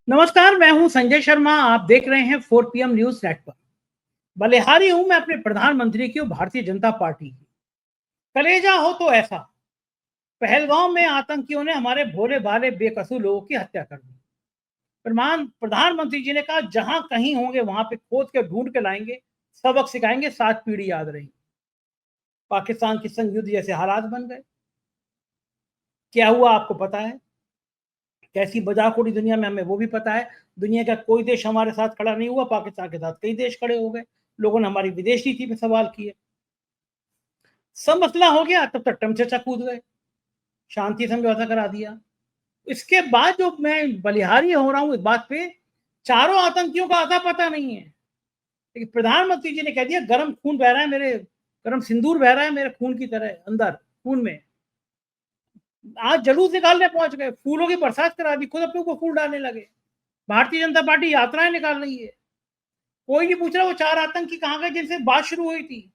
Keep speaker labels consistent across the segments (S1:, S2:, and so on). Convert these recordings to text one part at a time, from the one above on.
S1: नमस्कार, मैं हूं संजय शर्मा। आप देख रहे हैं 4 पीएम न्यूज नेटवर्क। बलिहारी हूं मैं अपने प्रधानमंत्री की और भारतीय जनता पार्टी की। कलेजा हो तो ऐसा। पहलगांव में आतंकियों ने हमारे भोले भाले बेकसूर लोगों की हत्या कर दी। प्रधानमंत्री जी ने कहा, जहां कहीं होंगे वहां पे खोद के ढूंढ के लाएंगे, सबक सिखाएंगे, 7 पीढ़ी याद रहेंगी। पाकिस्तान के संग युद्ध जैसे हालात बन गए। क्या हुआ आपको पता है। कैसी मजाक उड़ी दुनिया में, हमें वो भी पता है। दुनिया का कोई देश हमारे साथ खड़ा नहीं हुआ, पाकिस्तान के साथ कई देश खड़े हो गए। लोगों ने हमारी विदेश नीति पे सवाल किए। सब मसला हो गया, तब तक ट्रम्प चचा कूद गए, शांति समझौता करा दिया। इसके बाद जो मैं बलिहारी हो रहा हूं इस बात पे, चारों आतंकियों का आता पता नहीं है। लेकिन प्रधानमंत्री जी ने कह दिया, गर्म खून बह रहा है मेरे, गर्म सिंदूर बह रहा है मेरे खून की तरह अंदर खून में। आज जलूस निकालने पहुंच गए, फूलों की बरसात करा दी, खुद अपने ऊपर फूल डालने लगे। भारतीय जनता पार्टी यात्राएं निकाल रही है। कोई नहीं पूछ रहा वो 4 आतंकी कहां गए जिनसे बात शुरू हुई थी।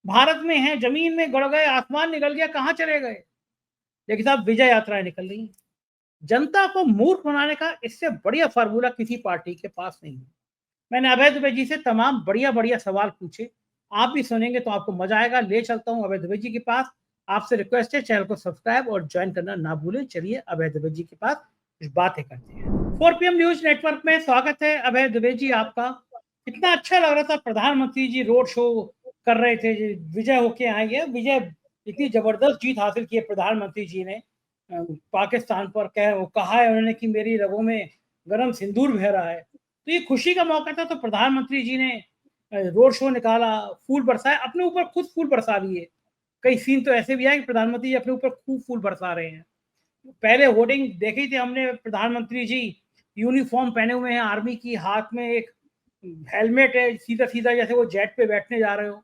S1: भारत में हैं, जमीन में गड़ गए, आसमान निकल गया, कहां चले गए। लेकिन साहब, विजय यात्राएं निकल रही हैं। जनता को मूर्ख बनाने का इससे बढ़िया फार्मूला किसी पार्टी के पास नहीं है। मैंने अभय दुबे जी से तमाम बढ़िया बढ़िया सवाल पूछे। आप भी सुनेंगे तो आपको मजा आएगा। ले चलता हूं अभय दुबे जी के पास। आपसे रिक्वेस्ट है, चैनल को सब्सक्राइब और ज्वाइन करना ना भूलें। चलिए अभय दुबे जी के पास कुछ बातें करते हैं। 4 पीएम न्यूज नेटवर्क में स्वागत है अभय दुबे जी आपका। कितना अच्छा लग रहा था, प्रधानमंत्री जी रोड शो कर रहे थे। विजय होके आए हैं, विजय इतनी जबरदस्त जीत हासिल की है प्रधानमंत्री जी ने पाकिस्तान पर। कहा है उन्होंने कि मेरी रगों में गर्म सिंदूर बह रहा है। तो ये खुशी का मौका था, तो प्रधानमंत्री जी ने रोड शो निकाला, फूल बरसाए, अपने ऊपर खुद फूल बरसा लिए। कई सीन तो ऐसे भी आए कि प्रधानमंत्री जी अपने ऊपर खूब फूल बरसा रहे हैं। पहले होर्डिंग देखी थी हमने, प्रधानमंत्री जी यूनिफॉर्म पहने हुए हैं आर्मी की, हाथ में एक हेलमेट है, सीधा सीधा जैसे वो जेट पे बैठने जा रहे हो।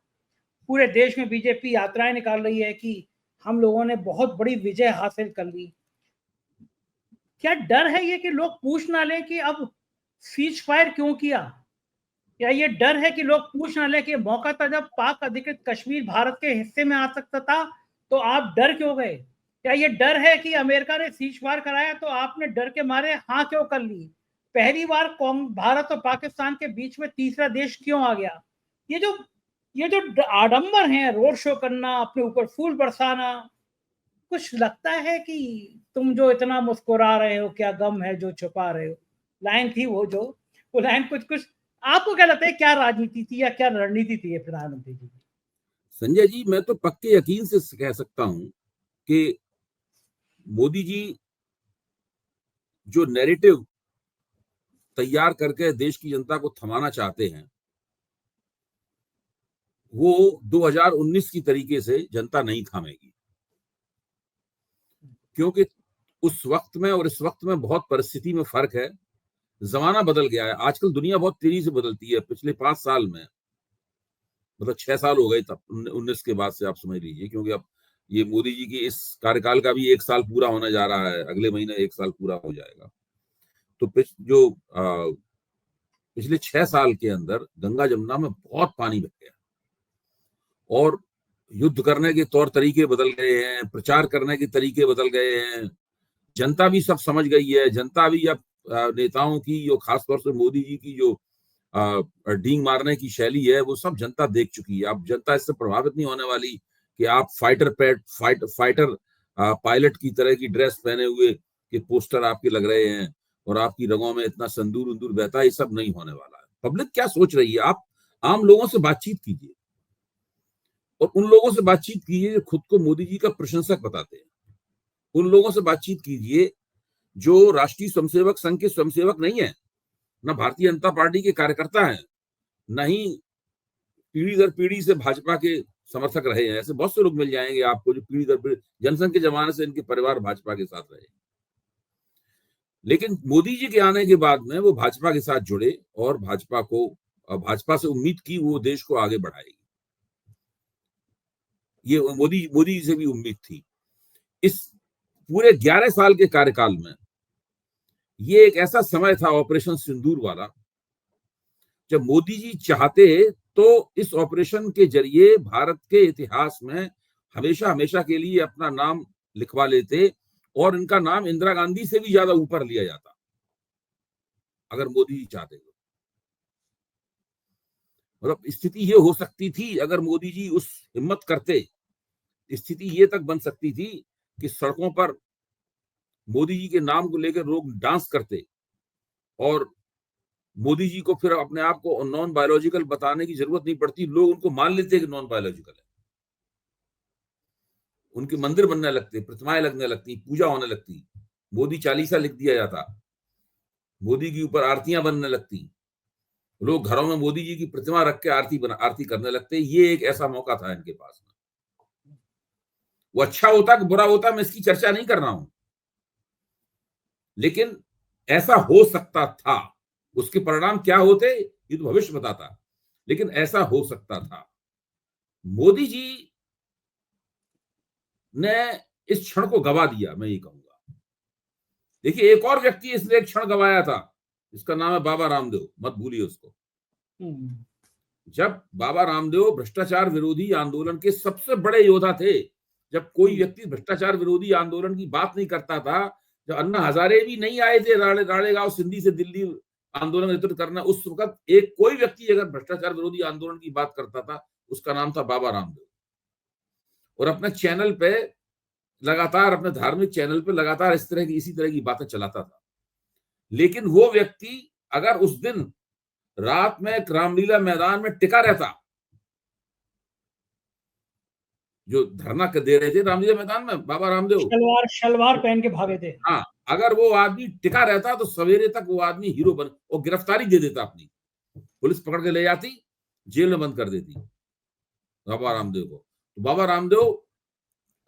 S1: पूरे देश में बीजेपी यात्राएं निकाल रही है कि हम लोगों ने बहुत बड़ी विजय हासिल कर ली। क्या डर है ये कि लोग पूछ ना लें कि अब सीज फायर क्यों किया। या ये डर है कि लोग पूछ ना लें कि मौका था जब पाक अधिकृत कश्मीर भारत के हिस्से में आ सकता था, तो आप डर क्यों गए। क्या ये डर है कि अमेरिका ने सीज फायर कराया तो आपने डर के मारे हाँ क्यों कर ली। पहली बार भारत और पाकिस्तान के बीच में तीसरा देश क्यों आ गया। ये जो ये जो आडंबर है, रोड शो करना, अपने ऊपर फूल बरसाना, कुछ लगता है कि तुम जो इतना मुस्कुरा रहे हो, क्या गम है जो छुपा रहे हो। लाइन थी वो लाइन कुछ कुछ। आपको क्या लगता है, क्या राजनीति थी या क्या रणनीति थी ये प्रधानमंत्री जी की।
S2: संजय जी, मैं तो पक्के यकीन से कह सकता हूं कि मोदी जी जो नैरेटिव तैयार करके देश की जनता को थमाना चाहते हैं, वो 2019 की तरीके से जनता नहीं थामेगी। क्योंकि उस वक्त में और इस वक्त में बहुत परिस्थिति में फर्क है। जमाना बदल गया है। आजकल दुनिया बहुत तेजी से बदलती है। पिछले 5 साल में, मतलब 6 साल हो गए तब 19 के बाद से, आप समझ लीजिए। क्योंकि अब ये मोदी जी की इस कार्यकाल का भी 1 साल पूरा होने जा रहा है। अगले महीने 1 साल पूरा हो जाएगा। तो पिछले 6 साल के अंदर गंगा जमुना में बहुत पानी बह गया और युद्ध करने के तौर तरीके बदल गए हैं, प्रचार करने के तरीके बदल गए हैं। जनता भी सब समझ गई है। जनता भी अब नेताओं की, जो खासतौर से मोदी जी की जो डींग मारने की शैली है, वो सब जनता देख चुकी है। अब जनता इससे प्रभावित नहीं होने वाली कि आप फाइटर पायलट की तरह की ड्रेस पहने हुए कि पोस्टर आपके लग रहे हैं और आपकी रगों में इतना संदूर उंदूर बहता है। ये सब नहीं होने वाला है। पब्लिक क्या सोच रही है, आप आम लोगों से बातचीत कीजिए और उन लोगों से बातचीत कीजिए जो खुद को मोदी जी का प्रशंसक बताते हैं। उन लोगों से बातचीत कीजिए जो राष्ट्रीय स्वयंसेवक संघ के स्वयंसेवक नहीं है, ना भारतीय जनता पार्टी के कार्यकर्ता हैं, ना ही पीढ़ी दर पीढ़ी से भाजपा के समर्थक रहे हैं। ऐसे बहुत से लोग मिल जाएंगे आपको जो पीढ़ी दर पीढ़ी, जनसंघ के जमाने से इनके परिवार भाजपा के साथ रहे। लेकिन मोदी जी के आने के बाद में वो भाजपा के साथ जुड़े और भाजपा से उम्मीद की वो देश को आगे बढ़ाएगी। ये मोदी मोदी जी से भी उम्मीद थी। इस पूरे 11 साल के कार्यकाल में ये एक ऐसा समय था ऑपरेशन सिंदूर वाला, जब मोदी जी चाहते तो इस ऑपरेशन के जरिए भारत के इतिहास में हमेशा हमेशा के लिए अपना नाम लिखवा लेते और इनका नाम इंदिरा गांधी से भी ज्यादा ऊपर लिया जाता। अगर मोदी जी चाहते तो। मतलब स्थिति ये हो सकती थी, अगर मोदी जी उस हिम्मत करते, स्थिति ये तक बन सकती थी कि सड़कों पर मोदी जी के नाम को लेकर लोग डांस करते और मोदी जी को फिर अपने आप को नॉन बायोलॉजिकल बताने की जरूरत नहीं पड़ती, लोग उनको मान लेते कि नॉन बायोलॉजिकल है। उनके मंदिर बनने लगते, प्रतिमाएं लगने लगती, पूजा होने लगती, मोदी चालीसा लिख दिया जाता, मोदी के ऊपर आरतियां बनने लगती, लोग घरों में मोदी जी की प्रतिमा रख के आरती करने लगते। ये एक ऐसा मौका था इनके पास में। वो अच्छा होता कि बुरा होता, मैं इसकी चर्चा नहीं कर रहा हूं, लेकिन ऐसा हो सकता था। उसके परिणाम क्या होते ये तो भविष्य बताता, लेकिन ऐसा हो सकता था। मोदी जी ने इस क्षण को गवा दिया, मैं ये कहूंगा। देखिए, एक और व्यक्ति इसने एक क्षण गवाया था, इसका नाम है बाबा रामदेव, मत भूलिए उसको। जब बाबा रामदेव भ्रष्टाचार विरोधी आंदोलन के सबसे बड़े योद्धा थे, जब कोई व्यक्ति भ्रष्टाचार विरोधी आंदोलन की बात नहीं करता था, जब अन्ना हजारे भी नहीं आए थे रालेगांव सिंधी से दिल्ली आंदोलन नेतृत्व करना, उस वक्त एक कोई व्यक्ति अगर भ्रष्टाचार विरोधी आंदोलन की बात करता था, उसका नाम था बाबा रामदेव। और अपने चैनल पे लगातार, अपने धार्मिक चैनल पे लगातार इसी तरह की बातें चलाता था। लेकिन वो व्यक्ति अगर उस दिन रात में रामलीला मैदान में टिका रहता, जो धरना दे रहे थे रामलीला मैदान में बाबा रामदेव,
S1: शलवार पहन के भागे थे।
S2: हाँ, अगर वो आदमी टिका रहता तो सवेरे तक वो आदमी हीरो बन और गिरफ्तारी दे देता, अपनी पुलिस पकड़ के ले जाती, जेल में बंद कर देती बाबा रामदेव को। तो बाबा रामदेव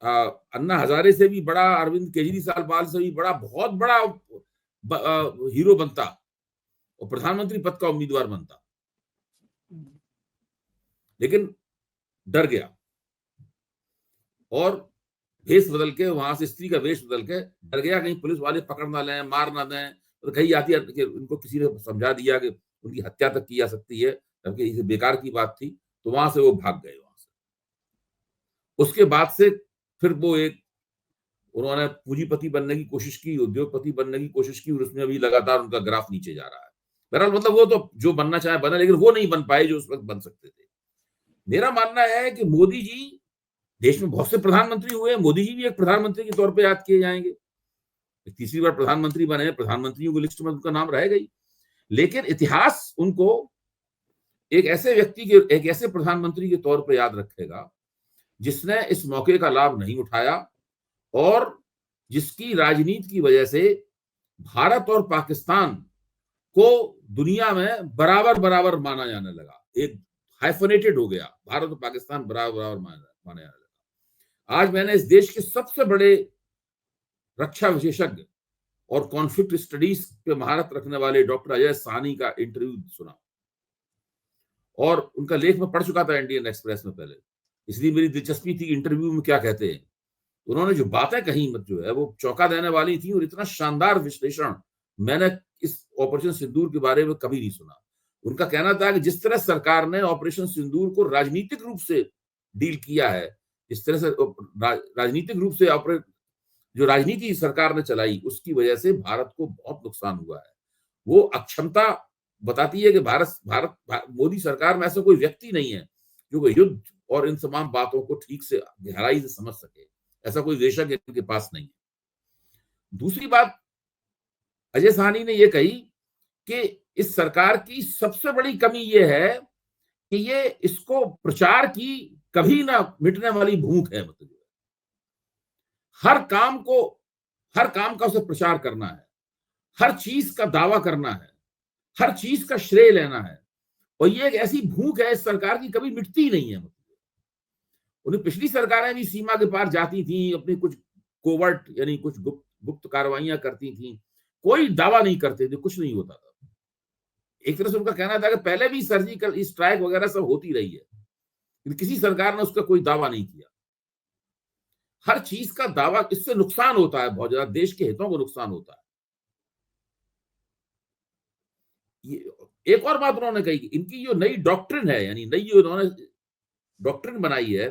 S2: अन्ना हजारे से भी बड़ा, अरविंद केजरीवाल से भी बड़ा, बहुत बड़ा हीरो बनता और प्रधानमंत्री पद का उम्मीदवार बनता, लेकिन डर गया और वेश बदल के, वहां से स्त्री का वेश बदल के डर गया, कहीं पुलिस वाले पकड़ ना लें, मार ना दें। तो कहीं आती है कि उनको किसी ने समझा दिया कि उनकी हत्या तक की जा सकती है, जबकि इसे बेकार की बात थी। तो वहां से वो भाग गए। वहां से उसके बाद से फिर वो उन्होंने पूंजीपति बनने की कोशिश की, उद्योगपति बनने की कोशिश की, और उसमें अभी लगातार उनका ग्राफ नीचे जा रहा है। बहरहाल, मतलब वो तो जो बनना चाहे बना, लेकिन वो नहीं बन पाए जो उस वक्त बन सकते थे। मेरा मानना है कि मोदी जी, देश में बहुत से प्रधानमंत्री हुए, मोदी जी भी एक प्रधानमंत्री के तौर पे याद किए जाएंगे। तीसरी बार प्रधानमंत्री बने, प्रधानमंत्रियों की लिस्ट में उनका नाम रहेगा ही, लेकिन इतिहास उनको एक ऐसे व्यक्ति के, एक ऐसे प्रधानमंत्री के तौर पे याद रखेगा जिसने इस मौके का लाभ नहीं उठाया और जिसकी राजनीति की वजह से भारत और पाकिस्तान को दुनिया में बराबर बराबर माना जाने लगा। एक हाइफनेटेड हो गया, भारत और पाकिस्तान बराबर बराबर माना जाने लगा। आज मैंने इस देश के सबसे बड़े रक्षा विशेषज्ञ और कॉन्फ्लिक्ट स्टडीज पे महारत रखने वाले डॉक्टर अजय साहनी का इंटरव्यू सुना और उनका लेख में पढ़ चुका था इंडियन एक्सप्रेस में पहले, इसलिए मेरी दिलचस्पी थी इंटरव्यू में क्या कहते हैं। उन्होंने जो बातें कही, मत जो है वो चौंका देने वाली थी, और इतना शानदार विश्लेषण मैंने इस ऑपरेशन सिंदूर के बारे में कभी नहीं सुना। उनका कहना था कि जिस तरह सरकार ने ऑपरेशन सिंदूर को राजनीतिक रूप से डील किया है, इस तरह से राजनीतिक रूप से जो राजनीति सरकार ने चलाई, उसकी वजह से भारत को बहुत नुकसान हुआ है। वो अक्षमता बताती है कि भारत मोदी सरकार में ऐसा कोई व्यक्ति नहीं है जो युद्ध और इन तमाम बातों को ठीक से गहराई से समझ सके। ऐसा कोई विशेषज्ञ इनके पास नहीं है। दूसरी बात अजय साहनी ने यह कही कि इस सरकार की सबसे बड़ी कमी यह है कि ये इसको प्रचार की कभी ना मिटने वाली भूख है। मतलब हर काम का उसे प्रचार करना है, हर चीज का दावा करना है, हर चीज का श्रेय लेना है, और ये एक ऐसी भूख है इस सरकार की, कभी मिटती नहीं है। उन्हें पिछली सरकारें भी सीमा के पार जाती थी, अपनी कुछ कोवर्ट यानी कुछ गुप्त कार्रवाइयां करती थी, कोई दावा नहीं करते थे, कुछ नहीं होता था। एक तरह से उनका कहना था कि पहले भी सर्जिकल स्ट्राइक वगैरह सब होती रही है, लेकिन किसी सरकार ने उसका कोई दावा नहीं किया। हर चीज का दावा, इससे नुकसान होता है, बहुत ज्यादा देश के हितों को नुकसान होता है। एक और बात उन्होंने कही कि इनकी जो नई डॉक्ट्रिन है, यानी नई जो उन्होंने डॉक्ट्रिन बनाई है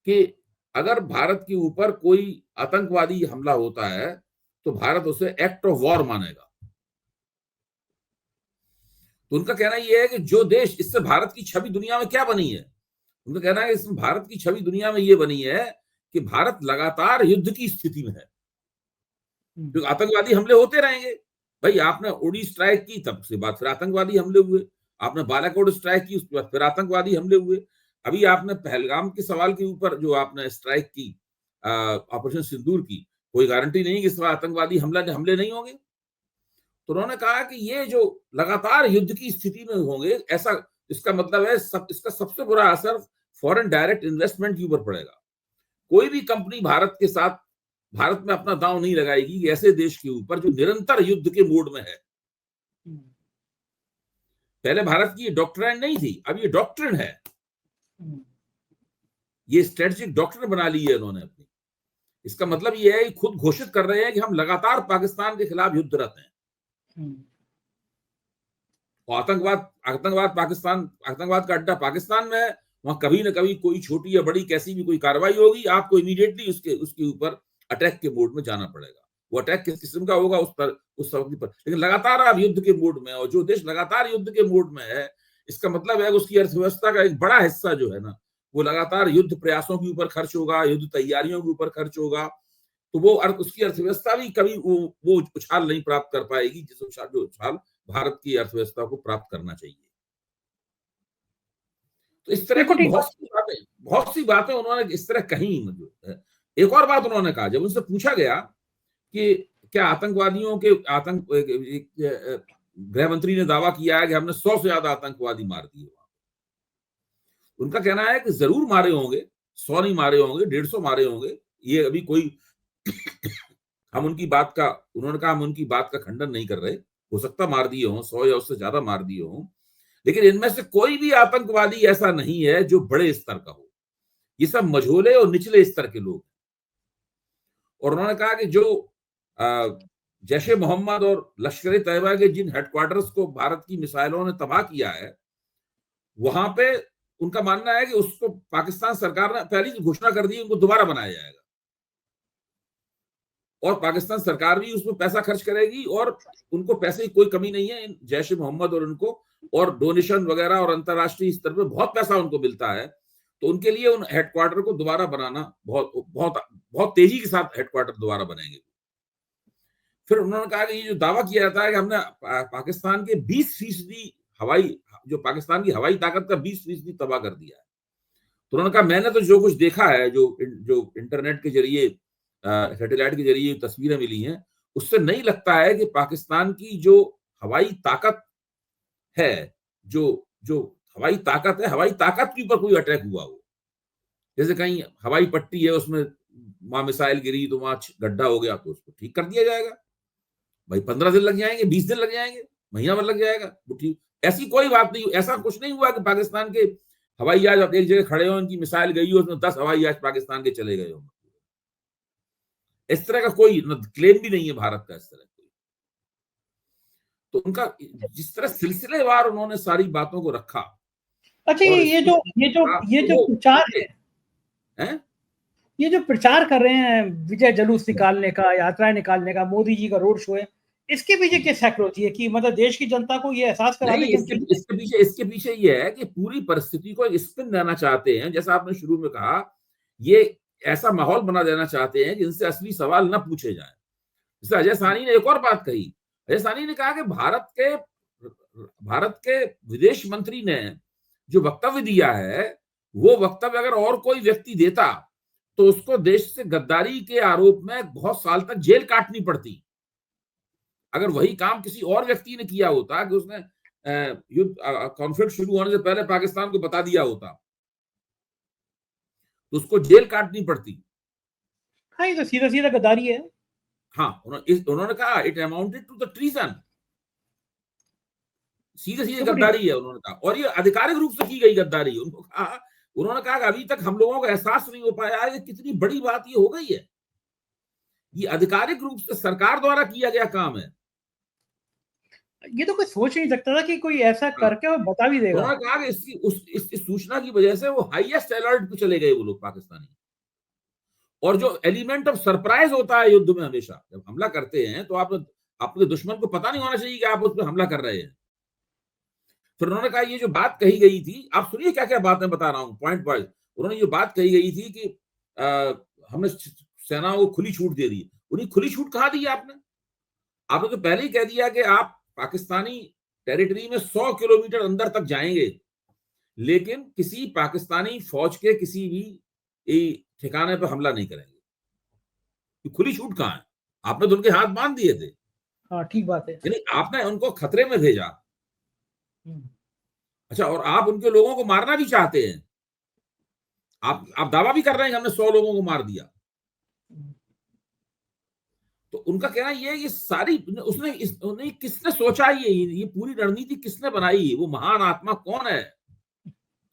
S2: कि अगर भारत के ऊपर कोई आतंकवादी हमला होता है तो भारत उसे एक्ट ऑफ वॉर मानेगा। तो उनका कहना यह है कि जो देश, इससे भारत की छवि दुनिया में क्या बनी है, उनका कहना है इसमें भारत की छवि दुनिया में यह बनी है कि भारत लगातार युद्ध की स्थिति में है, क्योंकि आतंकवादी हमले होते रहेंगे। भाई आपने उड़ी स्ट्राइक की, तब से बाद फिर आतंकवादी हमले हुए, आपने बालाकोट स्ट्राइक की, उसके बाद फिर आतंकवादी हमले हुए, अभी आपने पहलगाम के सवाल के ऊपर जो आपने स्ट्राइक की, ऑपरेशन सिंदूर की, कोई गारंटी नहीं कि इस बार आतंकवादी हमले नहीं होंगे। तो उन्होंने कहा कि ये जो लगातार युद्ध की स्थिति में होंगे, ऐसा इसका मतलब है इसका सबसे बुरा असर फॉरेन डायरेक्ट इन्वेस्टमेंट के ऊपर पड़ेगा। कोई भी कंपनी भारत में अपना दांव नहीं लगाएगी ऐसे देश के ऊपर जो निरंतर युद्ध के मोड में है। पहले भारत की ये डॉक्ट्रिन नहीं थी, अब ये डॉक्ट्रिन है, ये स्ट्रेटेजिक डॉक्ट्रिन बना ली है इन्होंने अपनी। इसका मतलब ये है कि खुद घोषित कर रहे हैं कि हम लगातार पाकिस्तान के खिलाफ युद्धरत हैं। और आतंकवाद का अड्डा पाकिस्तान में है, वहां कभी ना कभी कोई छोटी या बड़ी कैसी भी कोई कार्रवाई होगी, आपको इमीडिएटली उसके ऊपर अटैक के मोड में जाना पड़ेगा। वो अटैक किस किस्म का होगा उस सब पर, लेकिन लगातार आप युद्ध के मोड में, और जो देश लगातार युद्ध के मोड में है, इसका मतलब है उसकी अर्थव्यवस्था का एक बड़ा हिस्सा जो है ना, वो लगातार युद्ध प्रयासों के ऊपर खर्च होगा, युद्ध तैयारियों के ऊपर खर्च होगा। तो वो उसकी अर्थव्यवस्था भी कभी वो उछाल नहीं प्राप्त कर पाएगी जिस उछाल भारत की अर्थव्यवस्था को प्राप्त करना चाहिए। तो इस तरह की बहुत सी बातें उन्होंने इस तरह कही। एक और बात उन्होंने कहा, जब उनसे पूछा गया कि क्या आतंकवादियों के गृह मंत्री ने दावा किया है कि हमने 100 से ज्यादा आतंकवादी मार दिए। उनका कहना है कि जरूर मारे होंगे, 100 नहीं मारे होंगे, 150 मारे होंगे, ये अभी कोई उन्होंने कहा हम उनकी बात का खंडन नहीं कर रहे, हो सकता मार दिए हों, 100 या उससे ज्यादा मार दिए हों, लेकिन इनमें से कोई भी आतंकवादी ऐसा नहीं है जो बड़े स्तर का हो, ये सब मझोले और निचले स्तर के लोग। और उन्होंने कहा कि जो जैश ए मोहम्मद और लश्कर ए तैयबा के जिन हेडक्वार्टर्स को भारत की मिसाइलों ने तबाह किया है, वहां पे उनका मानना है कि उसको पाकिस्तान सरकार ने पहले ही घोषणा कर दी, उनको दोबारा बनाया जाएगा, और पाकिस्तान सरकार भी उसमें पैसा खर्च करेगी, और उनको पैसे की कोई कमी नहीं है जैश ए मोहम्मद और उनको, और डोनेशन वगैरह और अंतरराष्ट्रीय स्तर पर बहुत पैसा उनको मिलता है। तो उनके लिए उन हेडक्वार्टर को दोबारा बनाना बहुत बहुत बहुत तेजी के साथ हेडक्वार्टर दोबारा बनेंगे। फिर उन्होंने कहा कि ये जो दावा किया जाता है कि हमने पाकिस्तान के 20% जो पाकिस्तान की हवाई ताकत का 20% तबाह कर दिया है। तो उन्होंने कहा मैंने तो जो कुछ देखा है, जो इंटरनेट के जरिए, सैटेलाइट के जरिए तस्वीरें मिली हैं, उससे नहीं लगता है कि पाकिस्तान की जो हवाई ताकत है, जो हवाई ताकत के ऊपर कोई अटैक हुआ हो। जैसे कहीं हवाई पट्टी है, उसमें वहां मिसाइल गिरी तो वहां गड्ढा हो गया, तो उसको ठीक कर दिया जाएगा। भाई 15 दिन लग जाएंगे, 20 दिन लग जाएंगे, महीना भर लग जाएगा, वो ठीक। ऐसी कोई बात नहीं, ऐसा कुछ नहीं हुआ कि पाकिस्तान के हवाई जहाज एक जगह खड़े हो, उनकी मिसाइल गई हो, उसमें 10 हवाई जहाज पाकिस्तान के चले गए हो। इस तरह का कोई क्लेम भी नहीं है भारत का, इस तरह कोई। तो उनका जिस तरह सिलसिलेवार उन्होंने सारी बातों को रखा।
S1: अच्छा, ये जो प्रचार है, ये जो प्रचार कर रहे हैं, विजय जुलूस निकालने का, यात्राएं निकालने का, मोदी जी का रोड शो है, इसके पीछे क्या साइकोलॉजी है कि मतलब देश की जनता को ये एहसास कराने की?
S2: इसके पीछे ये है कि पूरी परिस्थिति को स्पिन देना चाहते हैं, जैसा आपने शुरू में कहा, ये ऐसा माहौल बना देना चाहते हैं जिनसे असली सवाल न पूछे जाए। जैसे अजय साहनी ने एक और बात कही, अजय साहनी ने कहा कि भारत के विदेश मंत्री ने जो वक्तव्य दिया है, वो वक्तव्य अगर और कोई व्यक्ति देता तो उसको देश से गद्दारी के आरोप में बहुत साल तक जेल काटनी पड़ती। अगर वही काम किसी और व्यक्ति ने किया होता कि उसने युद्ध कॉन्फ्लिक्ट शुरू होने से पहले पाकिस्तान को बता दिया होता, तो उसको जेल काटनी पड़ती।
S1: हाँ, ये तो सीधा सीधा गद्दारी है।
S2: हाँ, उन्होंने कहा it amounted to the treason, सीधे सीधे गद्दारी है उन्होंने कहा, और ये आधिकारिक रूप से की गई गद्दारी। उन्होंने कहा कि अभी तक हम लोगों को एहसास नहीं हो पाया है कि कितनी बड़ी बात ये हो गई है, ये आधिकारिक रूप से सरकार द्वारा किया गया काम है।
S1: ये तो कोई सोच नहीं सकता था कि कोई ऐसा करके वो बता भी देगा।
S2: उन्होंने कहा कि इस सूचना की वजह से वो हाईएस्ट अलर्ट पे चले गए वो लोग पाकिस्तानी। और जो एलिमेंट ऑफ सरप्राइज होता है युद्ध में, हमेशा जब हमला करते हैं तो आपके दुश्मन को पता नहीं होना चाहिए कि आप उस पर हमला कर रहे हैं। फिर उन्होंने कहा ये जो बात कही गई थी, आप सुनिए क्या क्या बातें बता रहा हूं पॉइंट वाइज। उन्होंने जो बात कही गई थी कि हमने सेना को खुली छूट दे दी, उन्हें खुली छूट कहाँ दी आपने? आपने तो पहले ही कह दिया कि आप पाकिस्तानी टेरिटरी में 100 किलोमीटर अंदर तक जाएंगे, लेकिन किसी पाकिस्तानी फौज के किसी भी ठिकाने पर हमला नहीं करेंगे। खुली छूट कहाँ है? आपने तो उनके हाथ बांध दिए थे।
S1: हाँ, ठीक बात है।
S2: यानी आपने उनको खतरे में भेजा। अच्छा, और आप उनके लोगों को मारना भी चाहते हैं। आप दावा भी कर रहे हैं कि हमने 100 लोगों को मार दिया। तो उनका कहना यह है कि सारी उसने किसने सोचा, ये पूरी रणनीति किसने बनाई? वो महान आत्मा कौन है?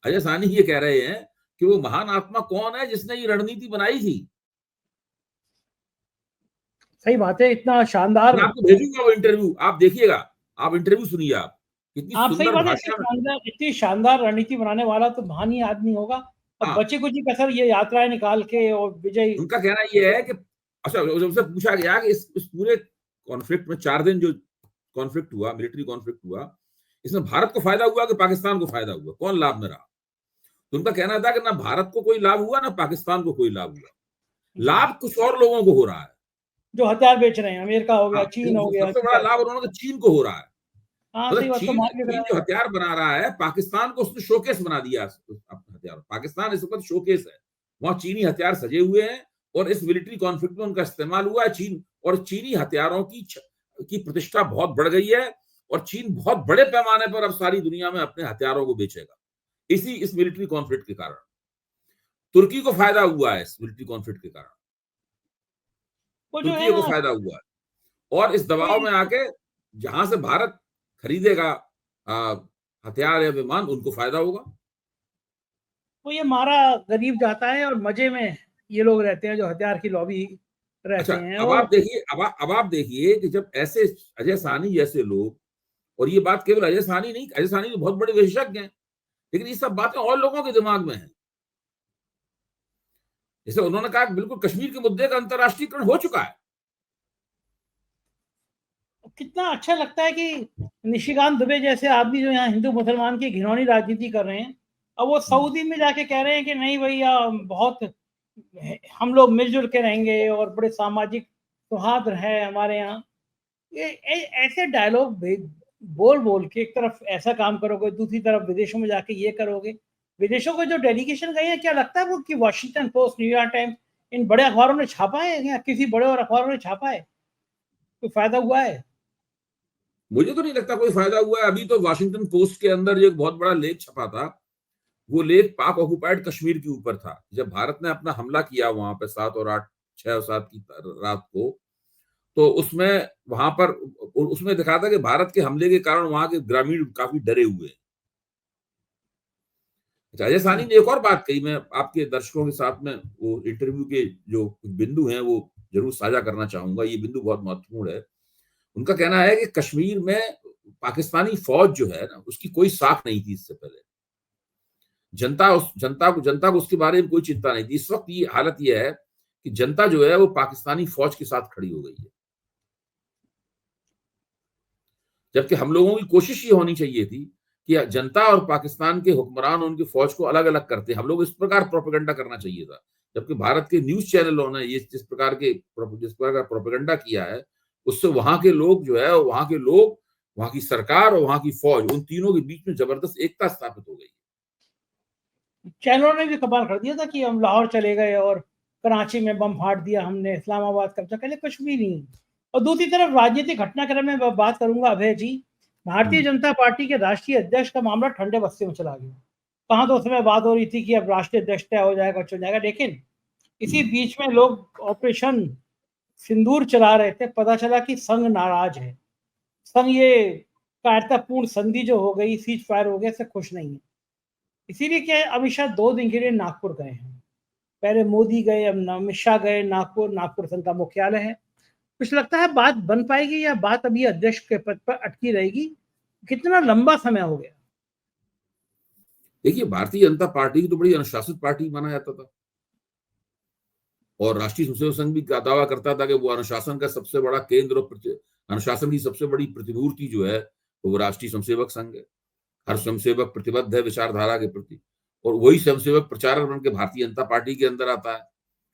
S2: अजय साहनी ये कह रहे हैं कि वो महान आत्मा कौन है जिसने ये रणनीति बनाई थी।
S1: सही बात है, इतना शानदार।
S2: मैं आपको भेजूंगा वो इंटरव्यू, आप देखिएगा, आप इंटरव्यू सुनिए। आप कितनी
S1: आप सही
S2: सुंदर
S1: बात है,
S2: भाषा में।
S1: इतनी शानदार रणनीति बनाने वाला तो महान ही आदमी होगा। अब
S2: हाँ,
S1: बचे कुछ ही कसर ये यात्राएं निकाल के और विजय।
S2: उनका कहना यह है कि अच्छा, जब उनसे पूछा गया कि इस पूरे कॉन्फ्लिक्ट में 4 दिन जो कॉन्फ्लिक्ट हुआ, मिलिट्री कॉन्फ्लिक्ट हुआ, इसमें भारत को फायदा हुआ कि पाकिस्तान को फायदा हुआ, कौन लाभ में रहा? तो उनका कहना था कि ना भारत को कोई लाभ हुआ ना पाकिस्तान को कोई लाभ हुआ। लाभ कुछ और लोगों को हो रहा है,
S1: जो हथियार बेच रहे हैं, अमेरिका हो गया,
S2: हाँ,
S1: चीन हो गया।
S2: सबसे बड़ा लाभ उन्होंने चीन को हो रहा है।
S1: हाँ, सही
S2: मतलब
S1: बात, तो
S2: चीन
S1: मार्केट
S2: चीन जो हथियार बना रहा है, पाकिस्तान को उसने शोकेस बना दिया। हथियार पाकिस्तान इस वक्त शोकेस है, वहां चीनी हथियार सजे हुए हैं और इस मिलिट्री कॉन्फ्लिक्ट में उनका इस्तेमाल हुआ है। चीन और चीनी हथियारों की प्रतिष्ठा बहुत बढ़ गई है और चीन बहुत बड़े पैमाने पर अब सारी दुनिया में अपने हथियारों को बेचेगा इस मिलिट्री कॉन्फ्लिक्ट के कारण। तुर्की को फायदा हुआ है इस मिलिट्री कॉन्फ्लिक्ट के कारण,
S1: वो जो है
S2: तुर्की को
S1: ना,
S2: फायदा हुआ है। और इस दबाव में आके जहां से भारत खरीदेगा हथियार या विमान, उनको फायदा होगा।
S1: वो ये मारा गरीब जाता है और मजे में ये लोग रहते हैं जो हथियार की लॉबी
S2: अच्छा,
S1: रहते हैं।
S2: अब
S1: और
S2: आप देखिए, अब आप देखिए कि जब ऐसे अजय साहनी जैसे लोग, और ये बात केवल अजय साहनी नहीं, अजय साहनी तो बहुत बड़े विशेषज्ञ हैं, लेकिन ये सब बातें और लोगों के दिमाग में हैं। जैसे उन्होंने कहा बिल्कुल कश्मीर के मुद्दे का अंतर्राष्ट्रीयकरण हो चुका है।
S1: कितना अच्छा लगता है कि निशिकांत दुबे जैसे आदमी जो यहाँ हिंदू मुसलमान की घिनौनी राजनीति कर रहे हैं, अब वो सऊदी में जाके कह रहे हैं कि नहीं भैया, बहुत हम लोग मिलजुल के रहेंगे और बड़े सामाजिक सौहार्द है हमारे यहाँ। ये ऐसे डायलॉग बोल बोल के एक तरफ ऐसा काम करोगे, दूसरी तरफ विदेशों में जाके ये करोगे। विदेशों को जो डेलीगेशन गए हैं, क्या लगता है वो कि वॉशिंगटन पोस्ट, न्यूयॉर्क टाइम्स, इन बड़े अखबारों ने छापा है या किसी बड़े और अखबारों ने छापा है? कोई फायदा हुआ है?
S2: मुझे तो नहीं लगता कोई फायदा हुआ है। अभी तो वॉशिंगटन पोस्ट के अंदर जो एक बहुत बड़ा लेख छपा था, वो लेख पाक ऑक्युपाइड कश्मीर के ऊपर था। जब भारत ने अपना हमला किया वहां पे 7 और 8, 6 और 7 की रात को, तो उसमें वहां पर उसमें दिखा था कि भारत के हमले के कारण वहां के ग्रामीण काफी डरे हुए हैं। अच्छा, अजय साहनी ने एक और बात कही, मैं आपके दर्शकों के साथ में वो इंटरव्यू के जो कुछ बिंदु हैं वो जरूर साझा करना चाहूंगा। ये बिंदु बहुत महत्वपूर्ण है। उनका कहना है कि कश्मीर में पाकिस्तानी फौज जो है ना, उसकी कोई साख नहीं थी इससे पहले। जनता को उसके बारे में कोई चिंता नहीं थी। इस वक्त ये हालत ये है कि जनता जो है वो पाकिस्तानी फौज के साथ खड़ी हो गई है, जबकि हम लोगों की कोशिश ये होनी चाहिए थी कि जनता और पाकिस्तान के हुक्मरान उनकी फौज को अलग अलग करते। हम लोग इस प्रकार प्रोपेगेंडा करना चाहिए था, जबकि भारत के न्यूज चैनलों ने ये जिस प्रकार का प्रोपेगेंडा किया है, उससे वहां के लोग जो है, वहां की सरकार और वहां की फौज, उन तीनों के बीच में जबरदस्त एकता स्थापित हो गई।
S1: चैनलों ने भी कमाल कर दिया था कि हम लाहौर चले गए और कराची में बम फाड़ दिया हमने, इस्लामाबाद कब्जा कर लिया, कुछ भी नहीं। और दूसरी तरफ राजनीतिक घटनाक्रम में बात करूंगा अभय जी, भारतीय जनता पार्टी के राष्ट्रीय अध्यक्ष का मामला ठंडे बस्ते में चला गया। कहाँ तो उस समय बात हो रही थी कि अब राष्ट्रीय अध्यक्ष तय हो जाएगा, चल जाएगा, लेकिन इसी बीच में लोग ऑपरेशन सिंदूर चला रहे थे। पता चला कि संघ नाराज है, संघ ये कायरतापूर्ण संधि जो हो गई, सीज फायर हो गया, से खुश नहीं है। इसीलिए क्या अमित शाह 2 दिन के लिए नागपुर गए हैं। पहले मोदी गए, अब अमित शाह गए नागपुर। नागपुर संघ का मुख्यालय है। कुछ लगता है बात बन पाएगी या बात अभी अध्यक्ष के पद पर अटकी रहेगी? कितना लंबा समय हो गया।
S2: देखिए, भारतीय जनता पार्टी की तो बड़ी अनुशासित पार्टी माना जाता था और राष्ट्रीय स्वयंसेवक संघ भी दावा करता था कि वो अनुशासन का सबसे बड़ा केंद्र और अनुशासन की सबसे बड़ी प्रतिमूर्ति जो है वो राष्ट्रीय स्वयंसेवक संघ है। हर स्वयंसेवक प्रतिबद्ध है विचारधारा के प्रति, और वही स्वयंसेवक प्रचारक बन के भारतीय जनता पार्टी के अंदर आता है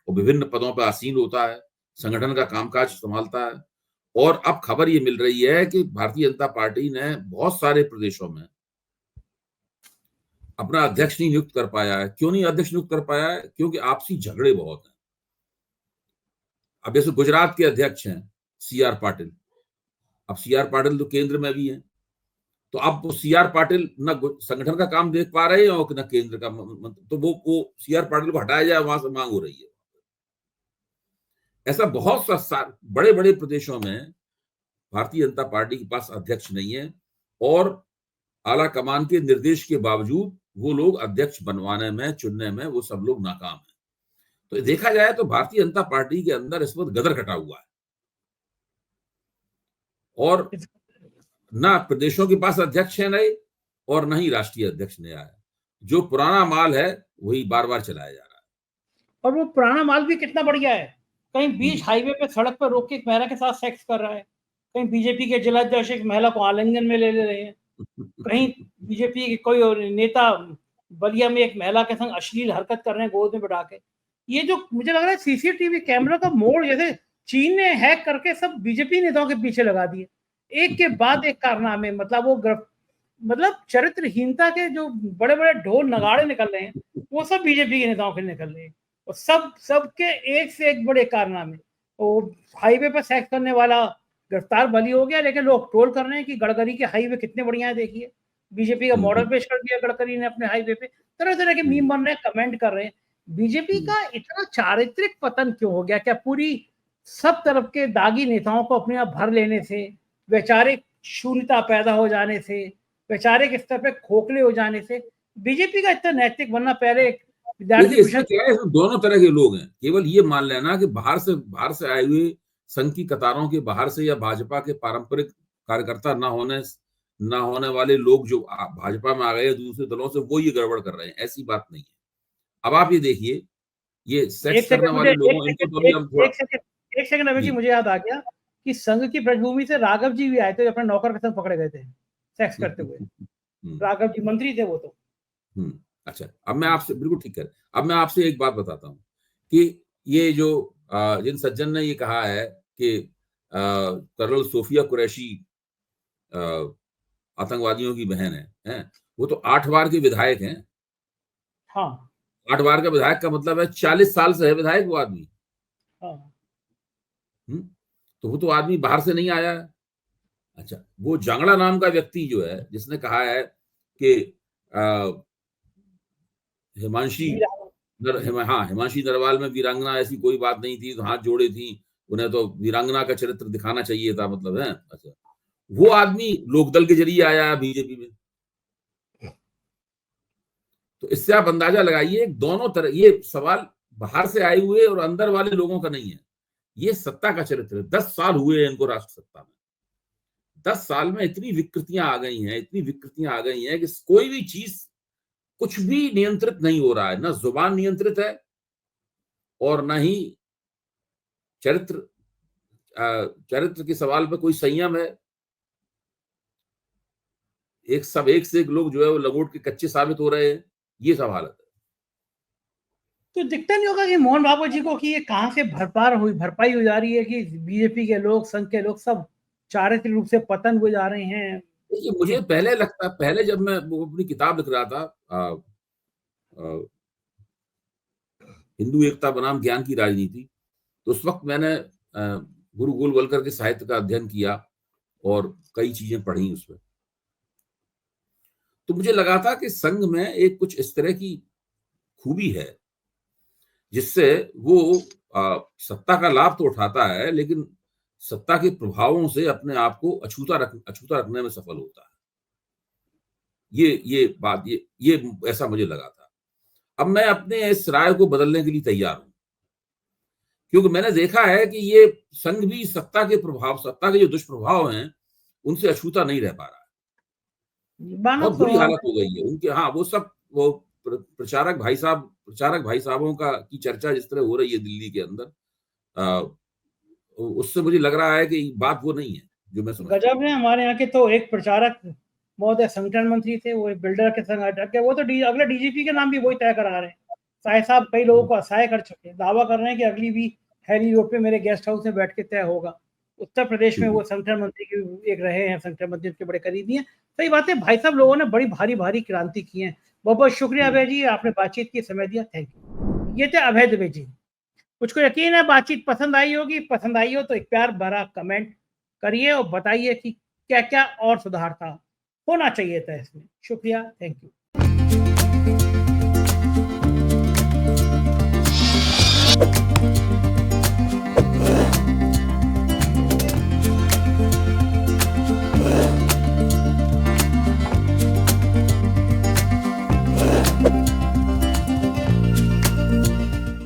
S2: और विभिन्न पदों पर आसीन होता है, संगठन का कामकाज संभालता है। और अब खबर ये मिल रही है कि भारतीय जनता पार्टी ने बहुत सारे प्रदेशों में अपना अध्यक्ष नहीं नियुक्त कर पाया है। क्यों नहीं अध्यक्ष नियुक्त कर पाया है? क्योंकि आपसी झगड़े बहुत हैं। अब जैसे गुजरात के अध्यक्ष हैं सीआर पाटिल, अब सीआर पाटिल तो केंद्र में भी हैं, तो अब वो सीआर पाटिल न संगठन का काम देख पा रहे हैं और न केंद्र का, तो वो सीआर पाटिल को हटाया जाए, वहां से मांग हो रही है। ऐसा बहुत सा बड़े बड़े प्रदेशों में भारतीय जनता पार्टी के पास अध्यक्ष नहीं है, और आला कमान के निर्देश के बावजूद वो लोग अध्यक्ष बनवाने में, चुनने में वो सब लोग नाकाम है। तो देखा जाए तो भारतीय जनता पार्टी के अंदर इस वक्त गदर कटा हुआ है, और ना प्रदेशों के पास अध्यक्ष है नए, और न ही राष्ट्रीय अध्यक्ष नया है। जो पुराना माल है वही बार बार चलाया जा रहा है।
S1: और वो पुराना माल भी कितना बढ़िया है, कहीं बीच हाईवे पे सड़क पर रोक के एक महिला के साथ सेक्स कर रहा है, कहीं बीजेपी के जिलाध्यक्ष एक महिला को आलिंगन में ले रहे हैं, कहीं बीजेपी के कोई और नेता बलिया में एक महिला के संग अश्लील हरकत कर रहे हैं गोद में बैठा के। ये जो मुझे लग रहा है सीसीटीवी कैमरा का मोड़ जैसे चीन ने हैक करके सब बीजेपी नेताओं के पीछे लगा दिए, एक के बाद एक कारनामे। मतलब वो मतलब चरित्रहीनता के जो बड़े बड़े ढोल नगाड़े निकल रहे हैं वो सब बीजेपी के नेताओं के निकल रहे हैं, और सबके एक से एक बड़े कारनामे। वो हाईवे पर सेक्स करने वाला गिरफ्तार बली हो गया, लेकिन लोग ट्रोल कर रहे हैं कि गडकरी के हाईवे कितने बढ़िया है, देखिए बीजेपी का मॉडल पेश कर दिया गडकरी ने अपने हाईवे पे। तरह तरह के मीम बन रहे हैं, कमेंट कर रहे हैं। बीजेपी का इतना चारित्रिक पतन क्यों हो गया? क्या पूरी सब तरफ के दागी नेताओं को अपने आप भर लेने से, वैचारिक शून्यता पैदा हो जाने से, वैचारिक स्तर पे खोखले हो जाने से बीजेपी का इतना नैतिक बनना? पहले
S2: देखिए इसमें क्या है, दोनों तरह के लोग हैं। केवल ये मान लेना कि बाहर से आए हुए संघ की कतारों के बाहर से या भाजपा के पारंपरिक कार्यकर्ता ना होने वाले लोग जो भाजपा में आ गए दूसरे दलों से, वो ये गड़बड़ कर रहे हैं, ऐसी बात नहीं है। अब आप ये देखिए, ये सेक्स करने वाले लोगों, इनको तो अभी हम थोड़ा
S1: एक सेकंड अभी जी, मुझे याद आ गया कि संघ की पृष्ठभूमि से राघव जी भी आए थे, अपने नौकर के संग पकड़े गए थे सेक्स करते हुए। राघव जी मंत्री थे वो तो।
S2: अच्छा, अब मैं आपसे बिल्कुल ठीक है, अब मैं आपसे एक बात बताता हूँ कि ये जो जिन सज्जन ने ये कहा है कि कर्नल सोफिया कुरैशी आतंकवादियों की बहन है, वो तो 8 बार के विधायक हैं।
S1: हाँ,
S2: 8 बार का विधायक का मतलब है 40 साल से है विधायक वो आदमी।
S1: हाँ।
S2: तो वो तो आदमी बाहर से नहीं आया है। अच्छा, वो जांगड़ा नाम का व्यक्ति जो है, जिसने कहा है कि हिमांशी नरवाल में वीरांगना ऐसी कोई बात नहीं थी, तो हाथ जोड़े थी, उन्हें तो वीरांगना का चरित्र दिखाना चाहिए था, मतलब है। अच्छा, वो आदमी लोकदल के जरिए आया बीजेपी में। तो इससे आप अंदाजा लगाइए, दोनों तरह ये सवाल बाहर से आए हुए और अंदर वाले लोगों का नहीं है, ये सत्ता का चरित्र है। 10 साल हुए इनको राष्ट्र सत्ता में। 10 साल में इतनी विकृतियां आ गई हैं कि कोई भी चीज कुछ भी नियंत्रित नहीं हो रहा है। ना जुबान नियंत्रित है और ना ही चरित्र के सवाल पे कोई संयम है। एक से एक लोग जो है वो लगोट के कच्चे साबित हो रहे हैं, ये सब हालत है।
S1: तो दिखता नहीं होगा कि मोहन भागवत जी को कि ये कहां से भरपाई हो जा रही है कि बीजेपी के लोग, संघ के लोग सब चारित्रिक रूप से पतन हुए जा रहे हैं?
S2: देखिए, मुझे पहले जब मैं वो अपनी किताब लिख रहा था हिंदू एकता बनाम ज्ञान की राजनीति, तो उस वक्त मैंने गुरु गोलवलकर के साहित्य का अध्ययन किया और कई चीजें पढ़ी उसमें। तो मुझे लगा था कि संघ में एक कुछ इस तरह की खूबी है जिससे वो सत्ता का लाभ तो उठाता है, लेकिन सत्ता के प्रभावों से अपने आप को अछूता रखने में सफल होता है। ये ऐसा मुझे लगा था। अब मैं अपने इस राय को बदलने के लिए तैयार हूं, क्योंकि मैंने देखा है कि ये संघ भी सत्ता के जो दुष्प्रभाव हैं उनसे अछूता नहीं रह पा रहा है। बहुत बुरी हालत हो गई है उनके। हाँ, वो सब वो प्रचारक भाई साहबों की चर्चा जिस तरह हो रही है दिल्ली के अंदर, उससे मुझे लग रहा है कि बात वो नहीं है जो मैं समझता हूं।
S1: गजब है। हमारे यहाँ के तो एक प्रचारक महोदय संगठन मंत्री थे, वो एक बिल्डर के संग अटक गए। वो तो अगले डीजीपी के नाम भी वही तय करा रहे हैं। साय साहब कई लोगों को असहाय कर चुके हैं, दावा कर रहे हैं कि अगली भी हैरी रोड पे मेरे गेस्ट हाउस में बैठ के तय होगा। उत्तर प्रदेश में वो संगठन मंत्री के एक रहे हैं, संगठन मंत्री के बड़े करीबी हैं। सही बात है भाई साहब, लोगों ने बड़ी भारी भारी क्रांति की है। बहुत बहुत शुक्रिया अभय जी, आपने बातचीत की, समय दिया, थैंक यू। ये थे अभय दुबे जी। कुछ को यकीन है बातचीत पसंद आई होगी। पसंद आई हो तो एक प्यार भरा कमेंट करिए और बताइए कि क्या क्या और सुधार था, होना चाहिए था इसमें। शुक्रिया, थैंक यू।